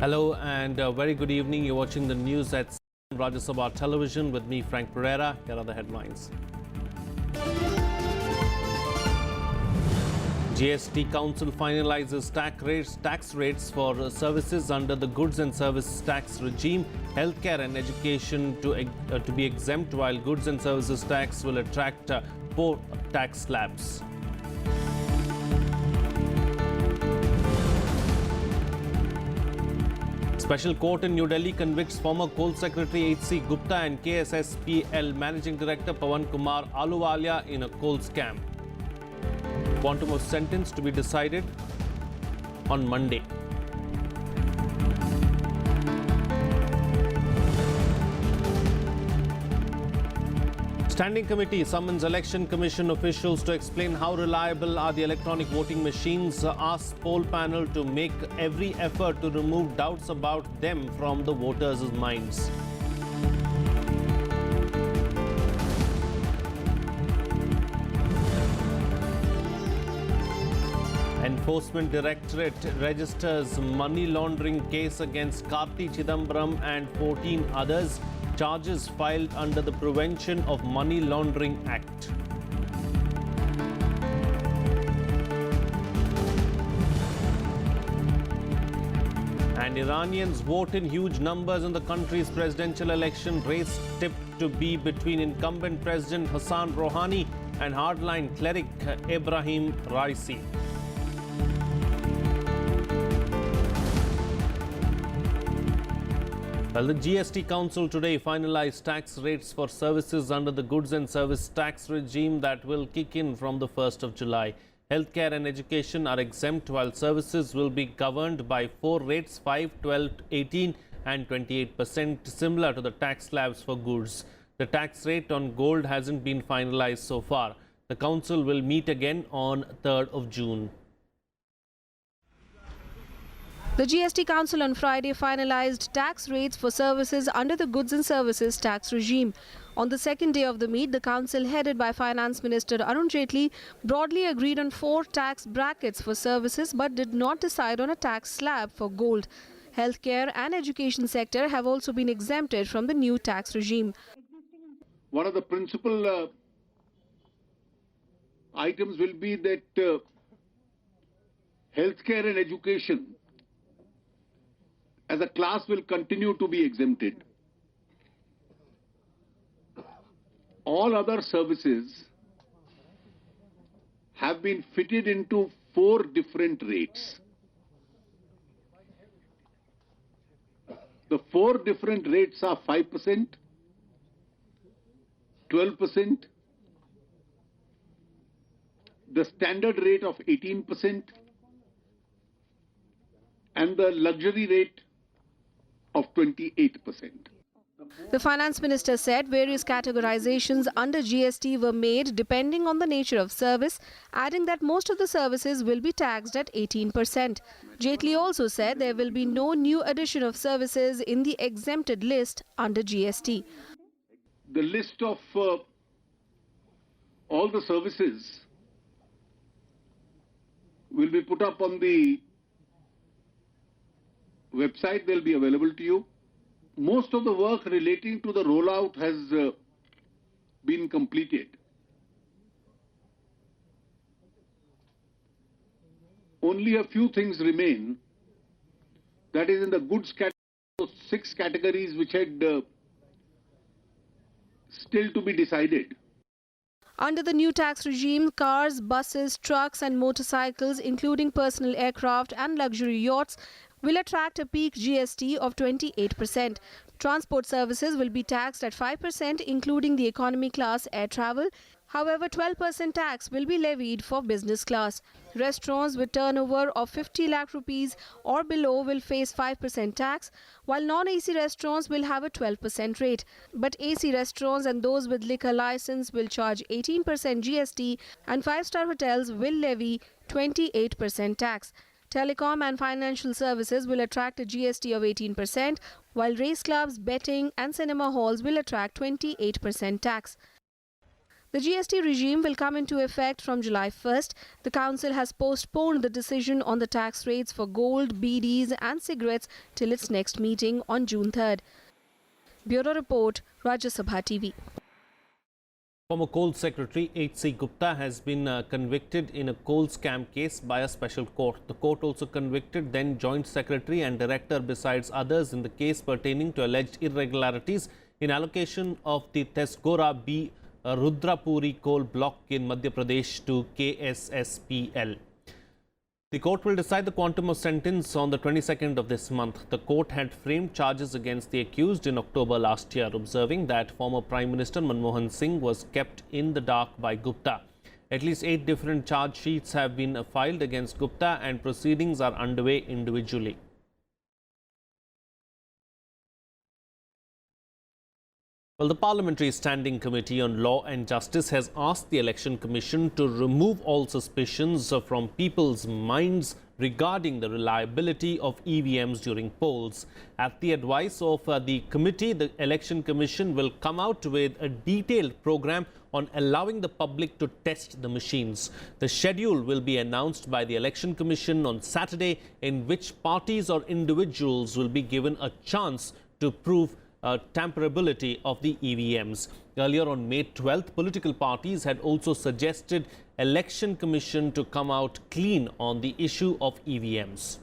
Hello and very good evening. You're watching the news at Rajya Sabha television with me, Frank Pereira. Here are the headlines. GST Council finalizes tax rates for services under the goods and services tax regime. Healthcare and education to be exempt, while goods and services tax will attract 4 tax slabs. Special court in New Delhi convicts former Coal Secretary H.C. Gupta and KSSPL Managing Director Pawan Kumar Ahluwalia in a coal scam. Quantum of sentence to be decided on Monday. Standing committee summons Election Commission officials to explain how reliable are the electronic voting machines. Asks poll panel to make every effort to remove doubts about them from the voters' minds. Enforcement Directorate registers money laundering case against Karti Chidambaram and 14 others. Charges filed under the Prevention of Money Laundering Act. And Iranians vote in huge numbers in the country's presidential election. Race tipped to be between incumbent President Hassan Rouhani and hardline cleric Ebrahim Raisi. Well, the GST Council today finalized tax rates for services under the goods and service tax regime that will kick in from the 1st of July. Healthcare and education are exempt, while services will be governed by 4 rates: 5, 12, 18 and 28%, similar to the tax slabs for goods. The tax rate on gold hasn't been finalized so far. The Council will meet again on 3rd of June. The GST Council on Friday finalized tax rates for services under the goods and services tax regime. On the second day of the meet, the Council, headed by Finance Minister Arun Jaitley, broadly agreed on 4 tax brackets for services but did not decide on a tax slab for gold. Healthcare and education sector have also been exempted from the new tax regime. One of the principal items will be that healthcare and education as a class will continue to be exempted. All other services have been fitted into 4 different rates. The 4 different rates are 5%, 12%, the standard rate of 18%, and the luxury rate of 28%. The Finance Minister said various categorizations under GST were made depending on the nature of service, adding that most of the services will be taxed at 18%. Jaitley also said there will be no new addition of services in the exempted list under GST. The list of all the services will be put up on the website. They'll be available to you. Most of the work relating to the rollout has been completed. Only a few things remain. That is in the goods category, 6 categories which had still to be decided. Under the new tax regime, cars, buses, trucks and motorcycles, including personal aircraft and luxury yachts, will attract a peak GST of 28%. Transport services will be taxed at 5%, including the economy class air travel. However, 12% tax will be levied for business class. Restaurants with turnover of 50 lakh rupees or below will face 5% tax, while non-AC restaurants will have a 12% rate. But AC restaurants and those with liquor license will charge 18% GST, and 5-star hotels will levy 28% tax. Telecom and financial services will attract a GST of 18%, while race clubs, betting and cinema halls will attract 28% tax. The GST regime will come into effect from July 1st. The council has postponed the decision on the tax rates for gold, BDs and cigarettes till its next meeting on June 3rd. Bureau Report, Rajya Sabha TV. Former Coal Secretary H.C. Gupta has been convicted in a coal scam case by a special court. The court also convicted then Joint Secretary and Director besides others in the case pertaining to alleged irregularities in allocation of the Tesgora B Rudrapuri coal block in Madhya Pradesh to KSSPL. The court will decide the quantum of sentence on the 22nd of this month. The court had framed charges against the accused in October last year, observing that former Prime Minister Manmohan Singh was kept in the dark by Gupta. At least 8 different charge sheets have been filed against Gupta and proceedings are underway individually. Well, the Parliamentary Standing Committee on Law and Justice has asked the Election Commission to remove all suspicions from people's minds regarding the reliability of EVMs during polls. At the advice of the committee, the Election Commission will come out with a detailed program on allowing the public to test the machines. The schedule will be announced by the Election Commission on Saturday, in which parties or individuals will be given a chance to prove tamperability of the EVMs. Earlier on May 12th, political parties had also suggested Election Commission to come out clean on the issue of EVMs.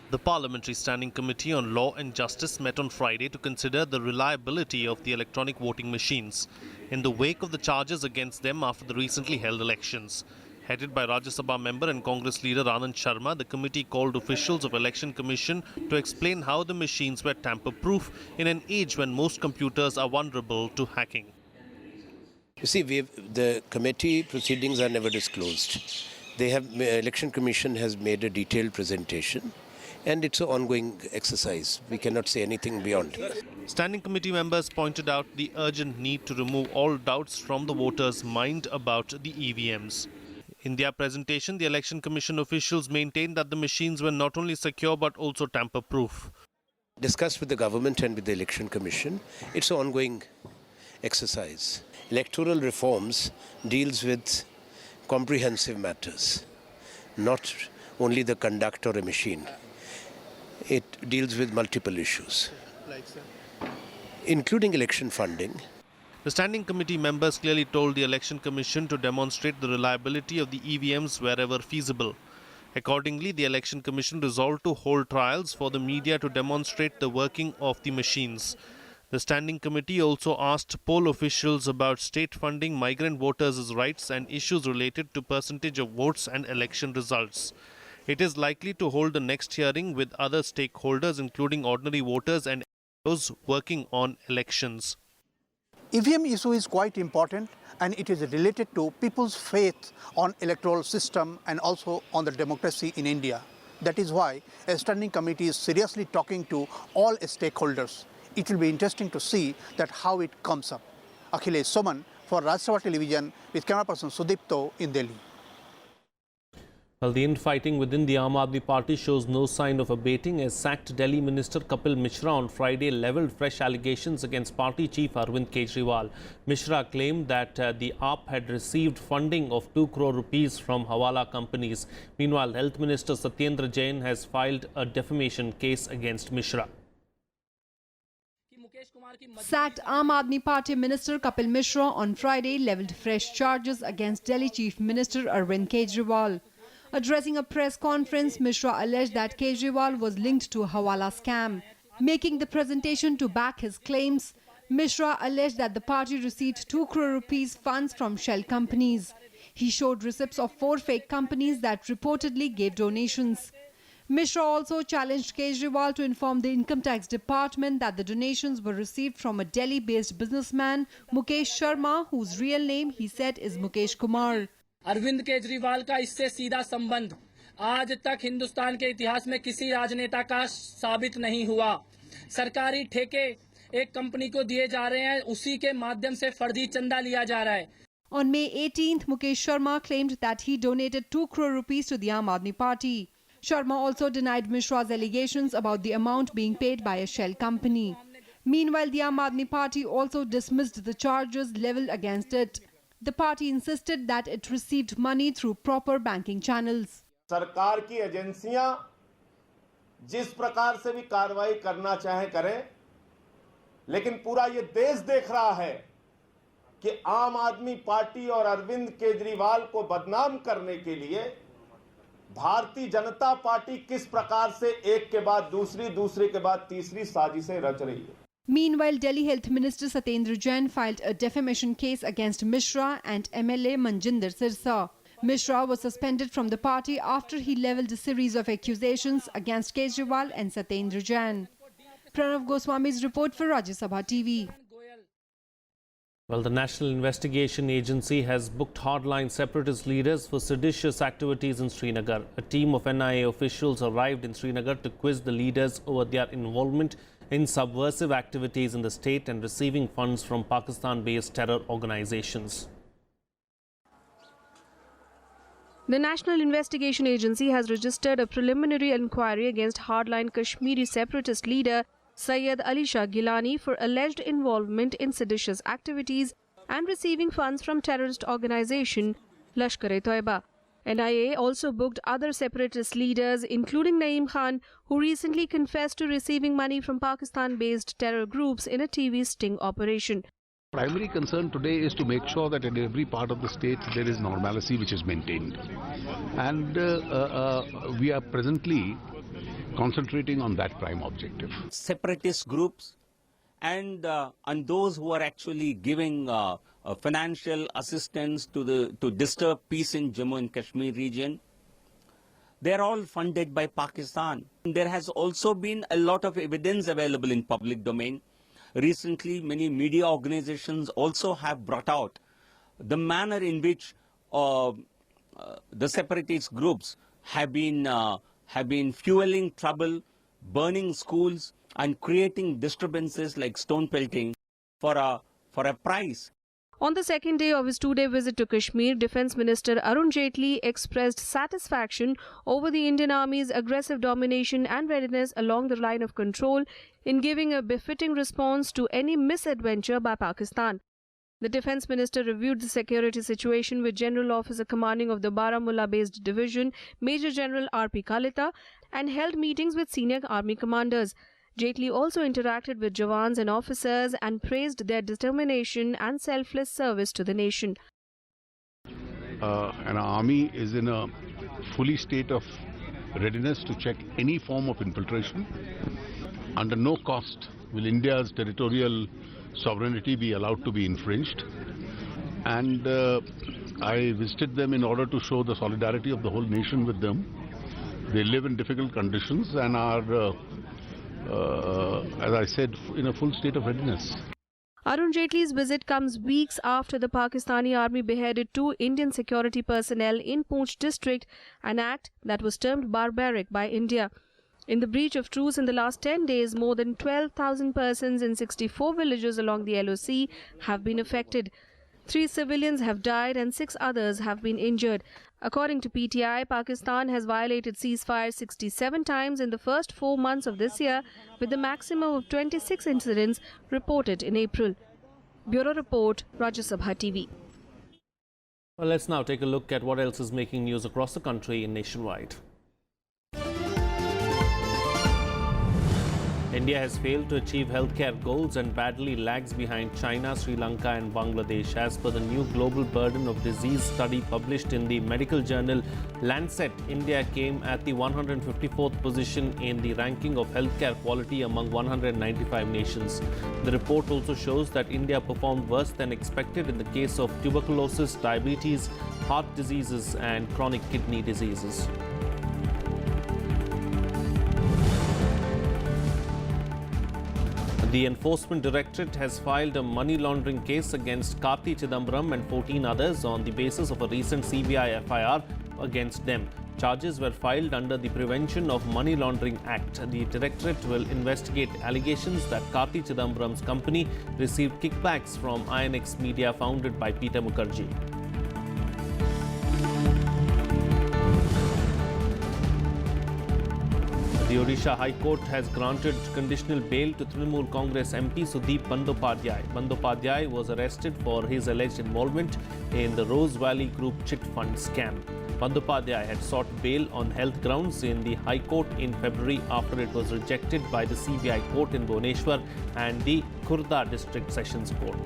The Parliamentary Standing Committee on Law and Justice met on Friday to consider the reliability of the electronic voting machines in the wake of the charges against them after the recently held elections. Headed by Rajya Sabha member and Congress leader Anand Sharma, the committee called officials of Election Commission to explain how the machines were tamper-proof in an age when most computers are vulnerable to hacking. You see, the committee proceedings are never disclosed. Election Commission has made a detailed presentation and it's an ongoing exercise. We cannot say anything beyond. Standing committee members pointed out the urgent need to remove all doubts from the voters' mind about the EVMs. In their presentation, the Election Commission officials maintained that the machines were not only secure but also tamper-proof. Discussed with the government and with the Election Commission, it's an ongoing exercise. Electoral reforms deals with comprehensive matters, not only the conduct or a machine. It deals with multiple issues, including election funding. The Standing Committee members clearly told the Election Commission to demonstrate the reliability of the EVMs wherever feasible. Accordingly, the Election Commission resolved to hold trials for the media to demonstrate the working of the machines. The Standing Committee also asked poll officials about state funding migrant voters' rights and issues related to percentage of votes and election results. It is likely to hold the next hearing with other stakeholders, including ordinary voters and those working on elections. EVM issue is quite important and it is related to people's faith on electoral system and also on the democracy in India. That is why a standing committee is seriously talking to all stakeholders. It will be interesting to see that how it comes up. Akhilesh Soman for Rajya Sabha Television with camera person Sudipto in Delhi. Well, the infighting within the Aam Aadmi Party shows no sign of abating as sacked Delhi Minister Kapil Mishra on Friday levelled fresh allegations against party chief Arvind Kejriwal. Mishra claimed that the AAP had received funding of 2 crore rupees from Hawala companies. Meanwhile, Health Minister Satyendra Jain has filed a defamation case against Mishra. Sacked Aam Aadmi Party Minister Kapil Mishra on Friday levelled fresh charges against Delhi Chief Minister Arvind Kejriwal. Addressing a press conference, Mishra alleged that Kejriwal was linked to a Hawala scam. Making the presentation to back his claims, Mishra alleged that the party received 2 crore rupees funds from shell companies. He showed receipts of 4 fake companies that reportedly gave donations. Mishra also challenged Kejriwal to inform the Income Tax Department that the donations were received from a Delhi-based businessman, Mukesh Sharma, whose real name he said is Mukesh Kumar. Arvind Kejriwal का इससे सीधा संबंध आज तक हिंदुस्तान के इतिहास में किसी राजनेता का साबित नहीं हुआ। सरकारी ठेके एक कंपनी को दिए जा रहे हैं, उसी के माध्यम से फर्जी चंदा लिया जा रहा है। On May 18th, Mukesh Sharma claimed that he donated 2 crore rupees to the Aam Aadmi Party. Sharma also denied Mishra's allegations about the amount being paid by a shell company. Meanwhile, the Aam Aadmi Party also dismissed the charges leveled against it. The party insisted that it received money through proper banking channels. सरकार की एजेंसियां जिस प्रकार से भी कार्रवाई करना चाहे करें, लेकिन पूरा ये देश देख रहा है कि आम आदमी पार्टी और अरविंद केजरीवाल को बदनाम करने के लिए भारतीय जनता पार्टी किस प्रकार से एक के बाद दूसरी, दूसरे के बाद तीसरी साजिशें रच रही है. Meanwhile, Delhi Health Minister Satyendra Jain filed a defamation case against Mishra and MLA Manjinder Sirsa. Mishra was suspended from the party after he levelled a series of accusations against Kejriwal and Satyendra Jain. Pranav Goswami's report for Rajya Sabha TV. Well, the National Investigation Agency has booked hardline separatist leaders for seditious activities in Srinagar. A team of NIA officials arrived in Srinagar to quiz the leaders over their involvement in subversive activities in the state and receiving funds from Pakistan-based terror organizations. The National Investigation Agency has registered a preliminary inquiry against hardline Kashmiri separatist leader Syed Ali Shah Gilani for alleged involvement in seditious activities and receiving funds from terrorist organization Lashkar-e-Toiba. NIA also booked other separatist leaders, including Naeem Khan, who recently confessed to receiving money from Pakistan-based terror groups in a TV sting operation. Primary concern today is to make sure that in every part of the state there is normalcy which is maintained. And we are presently concentrating on that prime objective. Separatist groups and those who are actually giving financial assistance to disturb peace in Jammu and Kashmir region, they are all funded by Pakistan. There has also been a lot of evidence available in public domain. Recently, many media organizations also have brought out the manner in which the separatist groups have been fueling trouble, burning schools, and creating disturbances like stone pelting for a price. On the second day of his two-day visit to Kashmir, Defence Minister Arun Jaitley expressed satisfaction over the Indian Army's aggressive domination and readiness along the line of control in giving a befitting response to any misadventure by Pakistan. The Defence Minister reviewed the security situation with General Officer Commanding of the Baramulla-based division, Major General R.P. Kalita, and held meetings with senior army commanders. Jaitley also interacted with Jawans and officers and praised their determination and selfless service to the nation. An army is in a fully state of readiness to check any form of infiltration. Under no cost will India's territorial sovereignty be allowed to be infringed. And I visited them in order to show the solidarity of the whole nation with them. They live in difficult conditions and are as I said, in a full state of readiness. Arun Jaitley's visit comes weeks after the Pakistani army beheaded 2 Indian security personnel in Poonch district, an act that was termed barbaric by India. In the breach of truce in the last 10 days, more than 12,000 persons in 64 villages along the LOC have been affected. 3 civilians have died and 6 others have been injured. According to PTI, Pakistan has violated ceasefire 67 times in the first 4 months of this year, with the maximum of 26 incidents reported in April. Bureau Report, Rajya Sabha TV. Well, let's now take a look at what else is making news across the country and nationwide. India has failed to achieve healthcare goals and badly lags behind China, Sri Lanka and Bangladesh. As per the new Global Burden of Disease study published in the medical journal Lancet, India came at the 154th position in the ranking of healthcare quality among 195 nations. The report also shows that India performed worse than expected in the case of tuberculosis, diabetes, heart diseases and chronic kidney diseases. The Enforcement Directorate has filed a money laundering case against Karti Chidambaram and 14 others on the basis of a recent CBI FIR against them. Charges were filed under the Prevention of Money Laundering Act. The Directorate will investigate allegations that Karti Chidambaram's company received kickbacks from INX Media founded by Peter Mukherjee. The The Odisha High Court has granted conditional bail to Trinamool Congress MP Sudeep Bandopadhyay. Bandopadhyay was arrested for his alleged involvement in the Rose Valley Group chit fund scam. Bandopadhyay had sought bail on health grounds in the High Court in February after it was rejected by the CBI Court in Bhubaneswar and the Khurda District Sessions Court.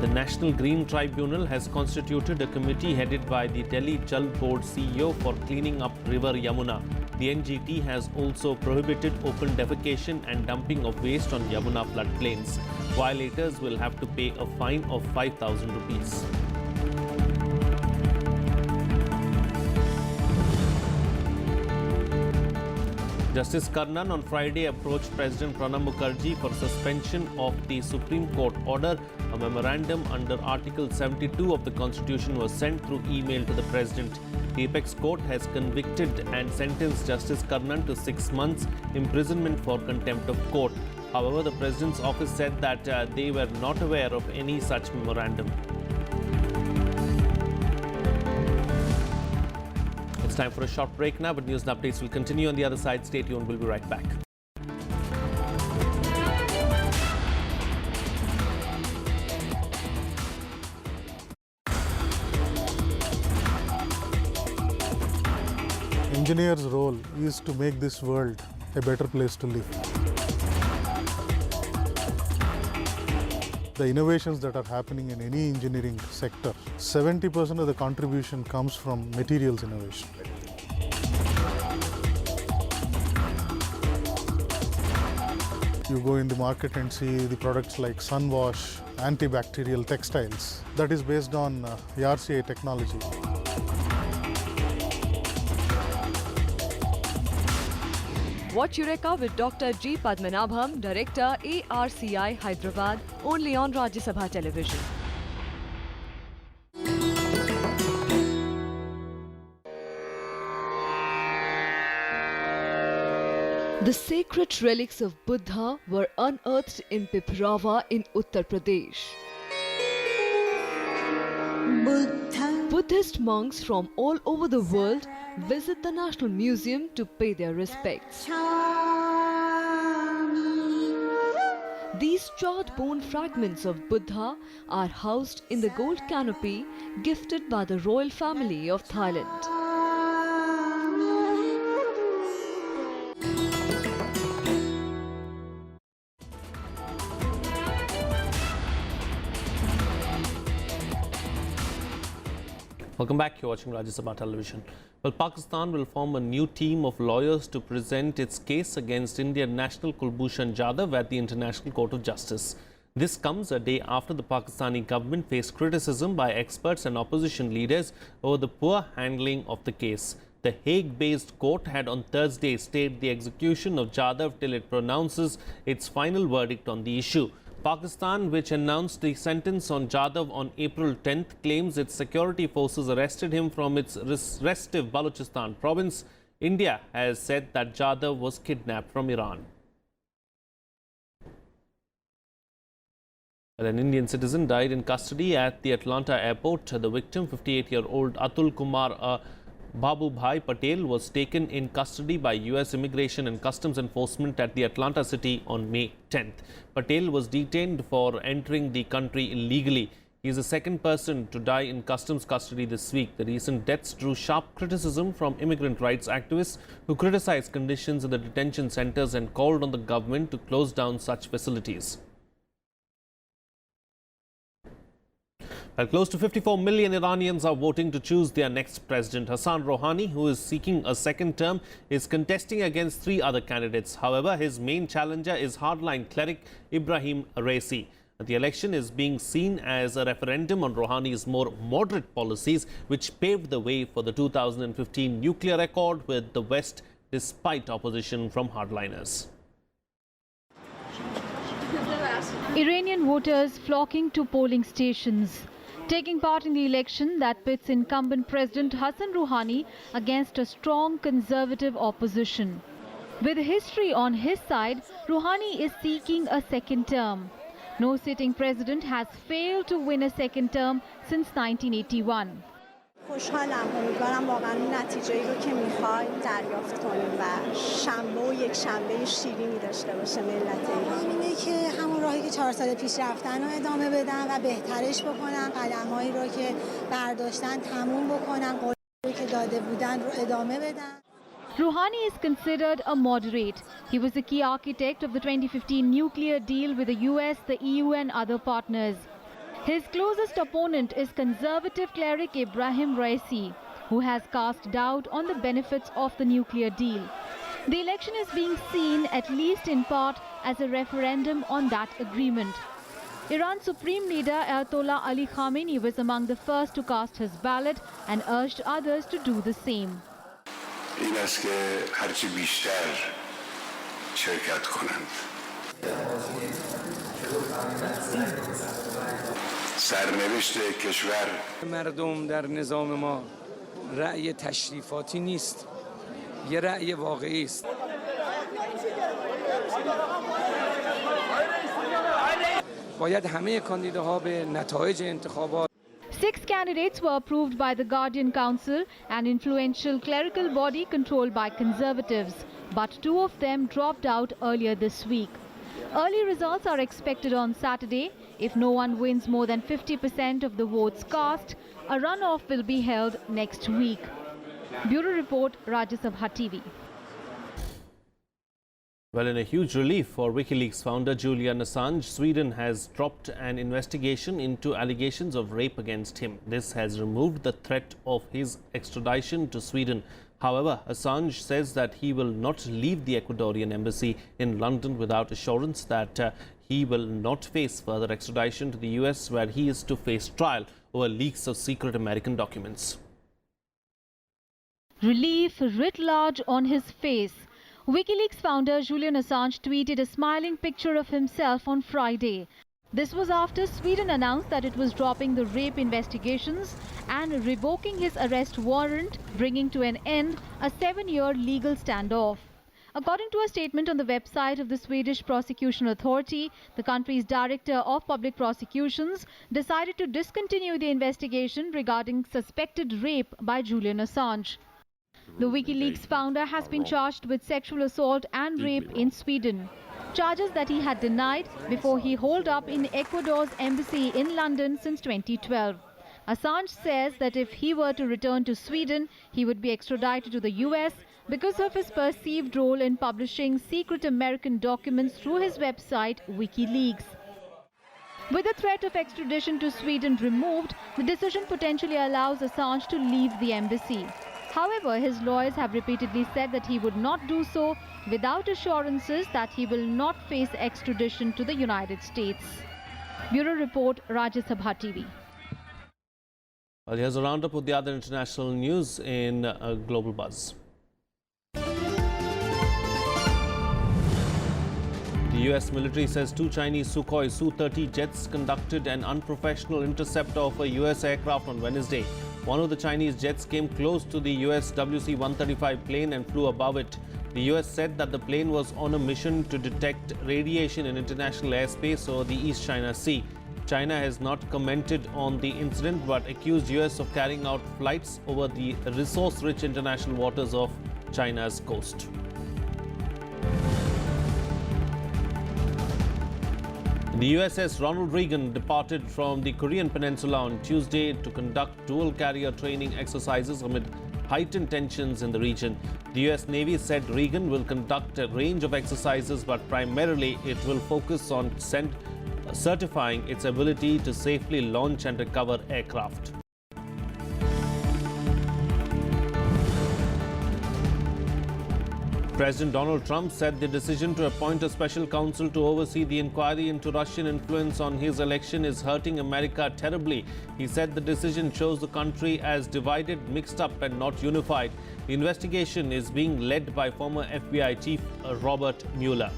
The National Green Tribunal has constituted a committee headed by the Delhi Jal Board CEO for cleaning up River Yamuna. The NGT has also prohibited open defecation and dumping of waste on Yamuna floodplains. Violators will have to pay a fine of 5,000 rupees. Justice Karnan on Friday approached President Pranab Mukherjee for suspension of the Supreme Court order. A memorandum under Article 72 of the Constitution was sent through email to the President. The Apex Court has convicted and sentenced Justice Karnan to 6 months imprisonment for contempt of court. However, the President's office said that they were not aware of any such memorandum. It's time for a short break now, but news and updates will continue on the other side. Stay tuned, we'll be right back. Engineer's role is to make this world a better place to live. The innovations that are happening in any engineering sector, 70% of the contribution comes from materials innovation. You go in the market and see the products like Sunwash, antibacterial textiles. That is based on RCA technology. Watch Eureka with Dr. G. Padmanabham, Director, ARCI, Hyderabad, only on Rajya Sabha television. The sacred relics of Buddha were unearthed in Piprava in Uttar Pradesh. Buddhist monks from all over the world visit the National Museum to pay their respects. These charred bone fragments of Buddha are housed in the gold canopy gifted by the royal family of Thailand. Welcome back. You're watching Rajya Sabha television. Well, Pakistan will form a new team of lawyers to present its case against Indian national Kulbhushan Jadhav at the International Court of Justice. This comes a day after the Pakistani government faced criticism by experts and opposition leaders over the poor handling of the case. The Hague-based court had on Thursday stayed the execution of Jadhav till it pronounces its final verdict on the issue. Pakistan, which announced the sentence on Jadhav on April 10th, claims its security forces arrested him from its restive Balochistan province. India has said that Jadhav was kidnapped from Iran. An Indian citizen died in custody at the Atlanta airport. The victim, 58-year-old Atul Kumar Babu Bhai Patel, was taken in custody by US Immigration and Customs Enforcement at the Atlanta city on May 10th. Patel was detained for entering the country illegally. He is the second person to die in customs custody this week. The recent deaths drew sharp criticism from immigrant rights activists who criticized conditions in the detention centers and called on the government to close down such facilities. Well, close to 54 million Iranians are voting to choose their next president. Hassan Rouhani, who is seeking a second term, is contesting against 3 other candidates. However, his main challenger is hardline cleric Ibrahim Raisi. The election is being seen as a referendum on Rouhani's more moderate policies, which paved the way for the 2015 nuclear accord with the West, despite opposition from hardliners. Iranian voters flocking to polling stations, taking part in the election that pits incumbent President Hassan Rouhani against a strong conservative opposition. With history on his side, Rouhani is seeking a second term. No sitting president has failed to win a second term since 1981. خوشحالم امیدوارم واقعا نتیجه‌ای رو که می‌خوایم دریافت کنیم و شنبه و یک شنبه شیرینی داشته باشه ملت ایران. اینه که همون راهی که 4 سال پیش رفتن رو ادامه بدن و بهترش بکنن، قدم‌هایی رو که برداشتن تموم بکنن، قولی که داده بودن رو ادامه بدن. Rouhani is considered a moderate. He was the key architect of the 2015 nuclear deal with the US, the EU and other partners. His closest opponent is conservative cleric Ibrahim Raisi, who has cast doubt on the benefits of the nuclear deal. The election is being seen, at least in part, as a referendum on that agreement. Iran's Supreme Leader Ayatollah Ali Khamenei was among the first to cast his ballot and urged others to do the same. این است که هرچی بیشتر شرکت کنند سرنوشت کشور مردم در نظام ما رأی تشریفاتی نیست، یه رأی واقعی است. باید همه کاندیداها به نتایج انتخابات 6 candidates were approved by the Guardian Council, an influential clerical body controlled by conservatives, but 2 of them dropped out earlier this week. Early results are expected on Saturday. If no one wins more than 50% of the votes cast, a runoff will be held next week. Bureau Report, Rajya Sabha TV. Well, in a huge relief for WikiLeaks founder Julian Assange, Sweden has dropped an investigation into allegations of rape against him. This has removed the threat of his extradition to Sweden. However, Assange says that he will not leave the Ecuadorian embassy in London without assurance that he will not face further extradition to the US, where he is to face trial over leaks of secret American documents. Relief writ large on his face. WikiLeaks founder Julian Assange tweeted a smiling picture of himself on Friday. This was after Sweden announced that it was dropping the rape investigations and revoking his arrest warrant, bringing to an end a 7-year legal standoff. According to a statement on the website of the Swedish Prosecution Authority, the country's Director of Public Prosecutions decided to discontinue the investigation regarding suspected rape by Julian Assange. The WikiLeaks founder has been charged with sexual assault and rape in Sweden, charges that he had denied before he holed up in Ecuador's embassy in London since 2012. Assange says that if he were to return to Sweden, he would be extradited to the US because of his perceived role in publishing secret American documents through his website WikiLeaks. With the threat of extradition to Sweden removed, the decision potentially allows Assange to leave the embassy. However, his lawyers have repeatedly said that he would not do so without assurances that he will not face extradition to the United States. Bureau Report, Rajya Sabha TV. Well, here's a roundup of the other international news in Global Buzz. The US military says 2 Chinese Sukhoi Su-30 jets conducted an unprofessional intercept of a US aircraft on Wednesday. One of the Chinese jets came close to the US WC-135 plane and flew above it. The US said that the plane was on a mission to detect radiation in international airspace over the East China Sea. China has not commented on the incident but accused US of carrying out flights over the resource-rich international waters of China's coast. The USS Ronald Reagan departed from the Korean Peninsula on Tuesday to conduct dual-carrier training exercises amid heightened tensions in the region. The US Navy said Reagan will conduct a range of exercises, but primarily it will focus on certifying its ability to safely launch and recover aircraft. President Donald Trump said the decision to appoint a special counsel to oversee the inquiry into Russian influence on his election is hurting America terribly. He said the decision shows the country as divided, mixed up and not unified. The investigation is being led by former FBI Chief Robert Mueller.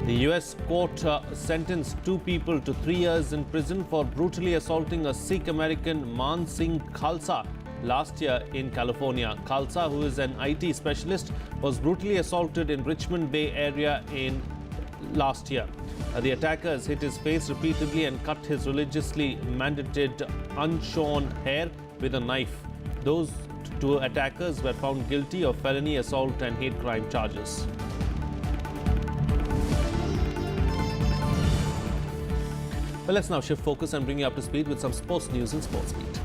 The US court sentenced 2 people to 3 years in prison for brutally assaulting a Sikh American Man Singh Khalsa last year in California. Khalsa, who is an IT specialist, was brutally assaulted in Richmond Bay area in last year. The attackers hit his face repeatedly and cut his religiously mandated unshorn hair with a knife. Those two attackers were found guilty of felony assault and hate crime charges. Well, let's now shift focus and bring you up to speed with some sports news and sports beat.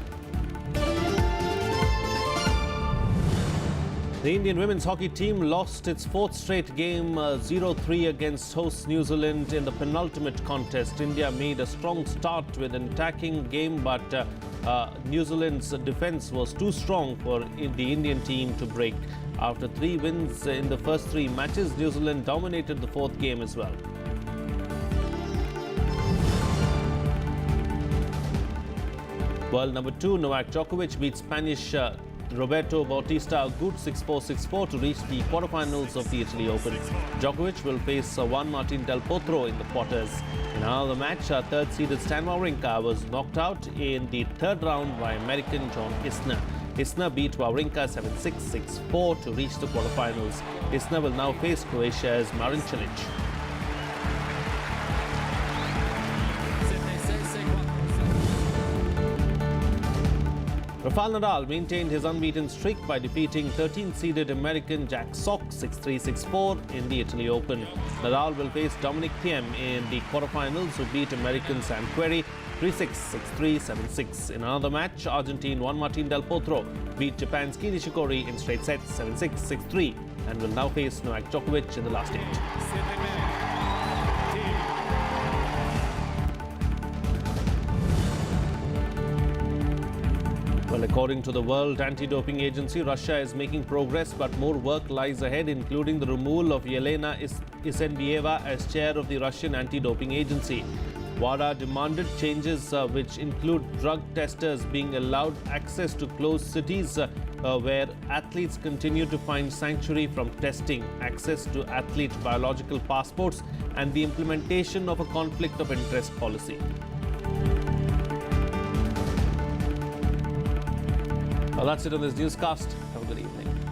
The Indian women's hockey team lost its fourth straight game 0-3 against hosts New Zealand in the penultimate contest. India made a strong start with an attacking game, but New Zealand's defense was too strong for the Indian team to break. After 3 wins in the first 3 matches, New Zealand dominated the fourth game as well. World number 2, Novak Djokovic beat Spanish Roberto Bautista Agut 6-4, 6-4 to reach the quarterfinals of the Italy Open. Djokovic will face Juan Martín del Potro in the quarters. In another match, third-seeded Stan Wawrinka was knocked out in the third round by American John Isner. Isner beat Wawrinka 7-6, 6-4 to reach the quarterfinals. Isner will now face Croatia's Marin Cilic. Rafael Nadal maintained his unbeaten streak by defeating 13th-seeded American Jack Sock 6-3, 6-4 in the Italy Open. Nadal will face Dominic Thiem in the quarterfinals, who beat American Sam Querrey 3-6, 6-3, 7-6. In another match, Argentine Juan Martín del Potro beat Japan's Kei Nishikori in straight sets 7-6, 6-3 and will now face Novak Djokovic in the last 8. Well, according to the World Anti-Doping Agency, Russia is making progress, but more work lies ahead, including the removal of Yelena Isenbieva as chair of the Russian Anti-Doping Agency. WADA demanded changes which include drug testers being allowed access to closed cities where athletes continue to find sanctuary from testing, access to athlete biological passports, and the implementation of a conflict of interest policy. Well, that's it on this newscast. Have a good evening.